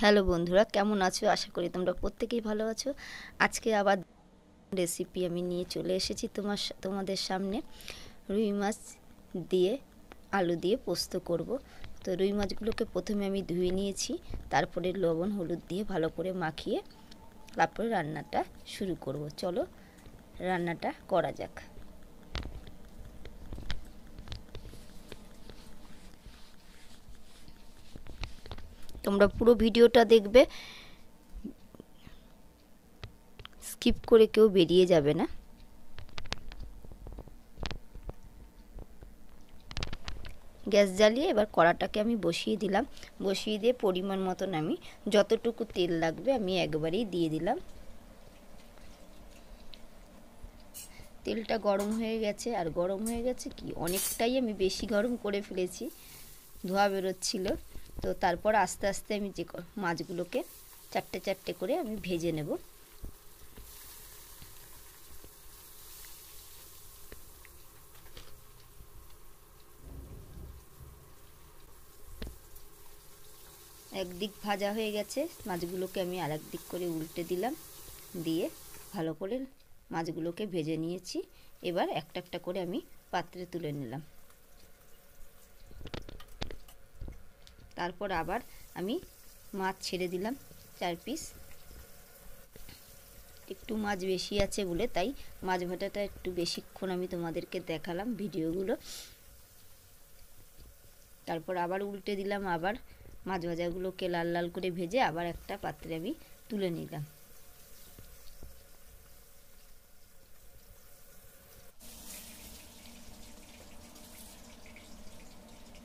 Hello বন্ধুরা, কেমন আছো? আশা করি তোমরা প্রত্যেকেই ভালো আছো। আজকে আবার রেসিপি আমি নিয়ে চলে এসেছি তোমাদের সামনে। রুই মাছ দিয়ে আলু দিয়ে পোস্ত করব। তো রুই মাছগুলোকে প্রথমে আমি ধুয়ে নিয়েছি, তারপরে লবণ হলুদ দিয়ে ভালো করে মাখিয়ে তারপরে রান্নাটা শুরু করব। চলো রান্নাটা করা যাক। তোমরা পুরো ভিডিওটা দেখবে, স্কিপ করে কেউ বেরিয়ে যাবে না। গ্যাস জ্বালিয়ে এবার কড়াটাকে আমি বসিয়ে দিলাম। বসিয়ে দিয়ে পরিমাণ মতন আমি যতটুকু তেল লাগবে আমি একবারেই দিয়ে দিলাম। তেলটা গরম হয়ে গেছে, আর গরম হয়ে গেছে কি অনেকটাই আমি বেশি গরম করে ফেলেছি, ধোঁয়া বেরোচ্ছিল। তো তারপর আস্তে আস্তে আমি যে মাছগুলোকে চারটে চারটে করে আমি ভেজে নেব। একদিক ভাজা হয়ে গেছে, মাছগুলোকে আমি আরেক দিক করে উল্টে দিলাম, দিয়ে ভালো করে মাছগুলোকে ভেজে নিয়েছি। এবার একটা একটা করে আমি পাত্রে তুলে নিলাম। তারপর আবার আমি মাছ ছেড়ে দিলাম 4 পিস। একটু মাছ বেশি আছে বলে তাই মাছ ভাজাটা একটু বেশিক্ষণ আমি তোমাদেরকে দেখালাম ভিডিওগুলো। তারপর আবার উল্টে দিলাম, আবার মাছ ভাজাগুলোকে লাল লাল করে ভেজে আবার একটা পাত্রে আমি তুলে নিলাম।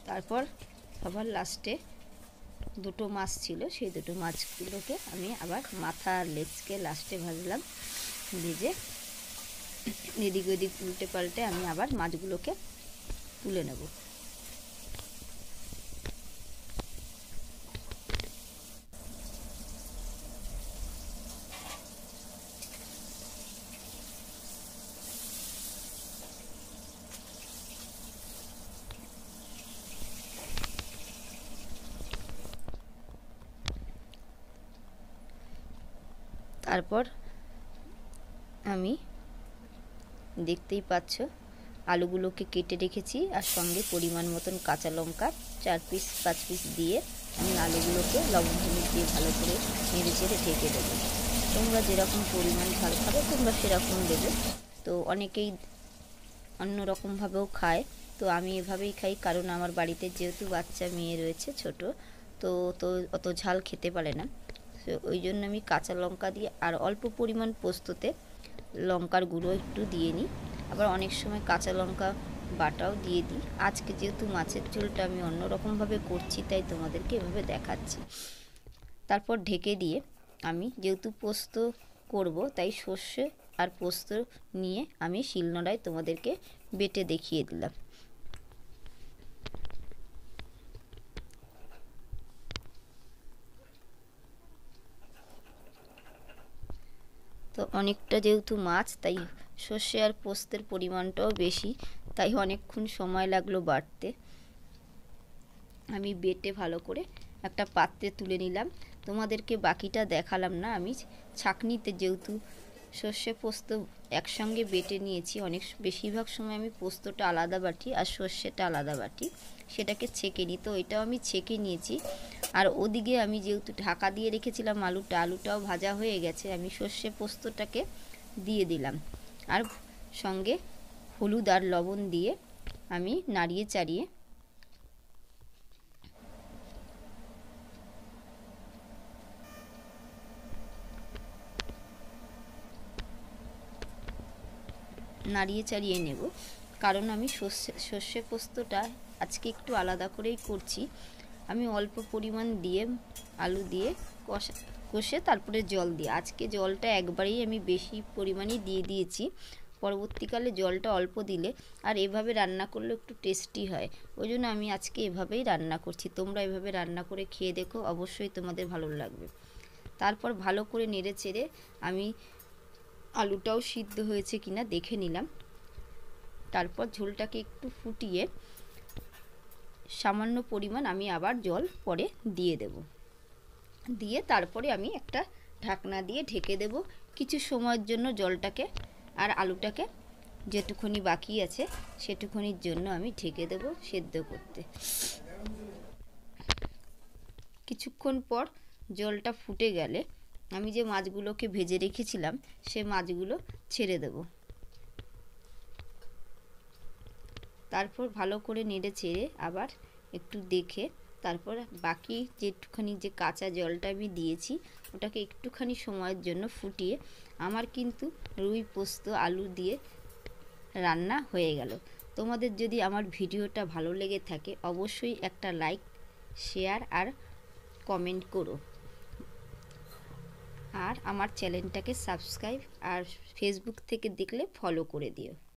তারপর আবার লাস্টে দুটো মাছ ছিল, সেই দুটো মাছগুলোকে আমি আবার মাথা আর লেজকে লাস্টে ভাজলাম। ভেজে এদিক ওদিক উল্টে পাল্টে আমি আবার মাছগুলোকে তুলে নেব। তারপর আমি দেখতেই পাচ্ছ আলুগুলোকে কেটে রেখেছি, আর সঙ্গে পরিমাণ মতন কাঁচা লঙ্কা 4 পিস 5 পিস দিয়ে আমি আলুগুলোকে লবণ হলুদ দিয়ে ভালো করে নেড়ে চেড়ে ঢেকে দেবো। তোমরা যেরকম পরিমাণ ঝাল খাবে তোমরা সেরকম দেবে। তো অনেকেই অন্য রকমভাবেও খায়, তো আমি এভাবেই খাই, কারণ আমার বাড়িতে যেহেতু বাচ্চা মেয়ে রয়েছে ছোট, তো তো অত ঝাল খেতে পারে না। তো ওই জন্য আমি কাঁচা লঙ্কা দিয়ে আর অল্প পরিমাণ পোস্ততে লঙ্কার গুঁড়ো একটু দিয়ে নিই, আবার অনেক সময় কাঁচা লঙ্কা বাটাও দিয়ে দিই। আজকে যেহেতু মাছের ঝোলটা আমি অন্য রকমভাবে করছি তাই তোমাদেরকে এভাবে দেখাচ্ছি। তারপর ঢেকে দিয়ে আমি যেহেতু পোস্ত করব তাই সর্ষে আর পোস্ত নিয়ে আমি শিলনোড়ায় তোমাদেরকে বেটে দেখিয়ে দিলাম। তো অনেকটা যেহেতু মাছ তাই সর্ষে আর পোস্তের পরিমাণটাও বেশি, তাই অনেকক্ষণ সময় লাগলো বাটতে। আমি বেটে ভালো করে একটা পাত্রে তুলে নিলাম। তোমাদেরকে বাকিটা দেখালাম না, আমি ছাঁকনিতে যেহেতু সর্ষে পোস্ত একসঙ্গে বেটে নিয়েছি, অনেক বেশিরভাগ সময় আমি পোস্তটা আলাদা বাটি আর সর্ষেটা আলাদা বাটি, সেটাকে ছেঁকে নিই। তো এটাও আমি ছেঁকে নিয়েছি। আর ওদিকে আমি যেহেতু ঢাকা দিয়ে রেখেছিলাম আলুটাও ভাজা হয়ে গেছে, আমি সর্ষে পোস্তটাকে দিয়ে দিলাম, আর সঙ্গে হলুদ আর লবণ দিয়ে আমি নাড়িয়ে চাড়িয়ে নেব। কারণ আমি সর্ষে পোস্তটা আজকে একটু আলাদা করেই করছি। আমি অল্প পরিমাণ দিয়ে আলু দিয়ে কষে তারপরে জল দিয়ে, আজকে জলটা একবারেই আমি বেশি পরিমাণেই দিয়ে দিয়েছি। পরবর্তীকালে জলটা অল্প দিলে আর এভাবে রান্না করলে একটু টেস্টি হয়, ওই জন্য আমি আজকে এভাবেই রান্না করছি। তোমরা এভাবে রান্না করে খেয়ে দেখো, অবশ্যই তোমাদের ভালো লাগবে। তারপর ভালো করে নেড়ে চেড়ে আমি আলুটাও সিদ্ধ হয়েছে কিনা দেখে নিলাম। তারপর ঝোলটাকে একটু ফুটিয়ে সামান্য পরিমাণ আমি আবার জল পরে দিয়ে দেব। দিয়ে তারপরে আমি একটা ঢাকনা দিয়ে ঢেকে দেব কিছু সময়ের জন্য জলটাকে আর আলুটাকে যেটুকুনি বাকি আছে সেটুকুনির জন্য আমি ঢেকে দেব সেদ্ধ করতে। কিছুক্ষণ পর জলটা ফুটে গেলে আমি যে মাছগুলোকে ভেজে রেখেছিলাম সে মাছগুলো ছেড়ে দেব। তারপর ভালো করে নেড়ে চেড়ে আবার একটু দেখে তারপর বাকি যেটুখানি যে কাঁচা জলটা আমি দিয়েছি ওটাকে একটুখানি সময়ের জন্য ফুটিয়ে আমার কিন্তু রুই পোস্ত আলু দিয়ে রান্না হয়ে গেল। তোমাদের যদি আমার ভিডিওটা ভালো লেগে থাকে অবশ্যই একটা লাইক, শেয়ার আর কমেন্ট করো। আর আমার চ্যানেলটাকে সাবস্ক্রাইব আর ফেসবুক থেকে দেখলে ফলো করে দিও।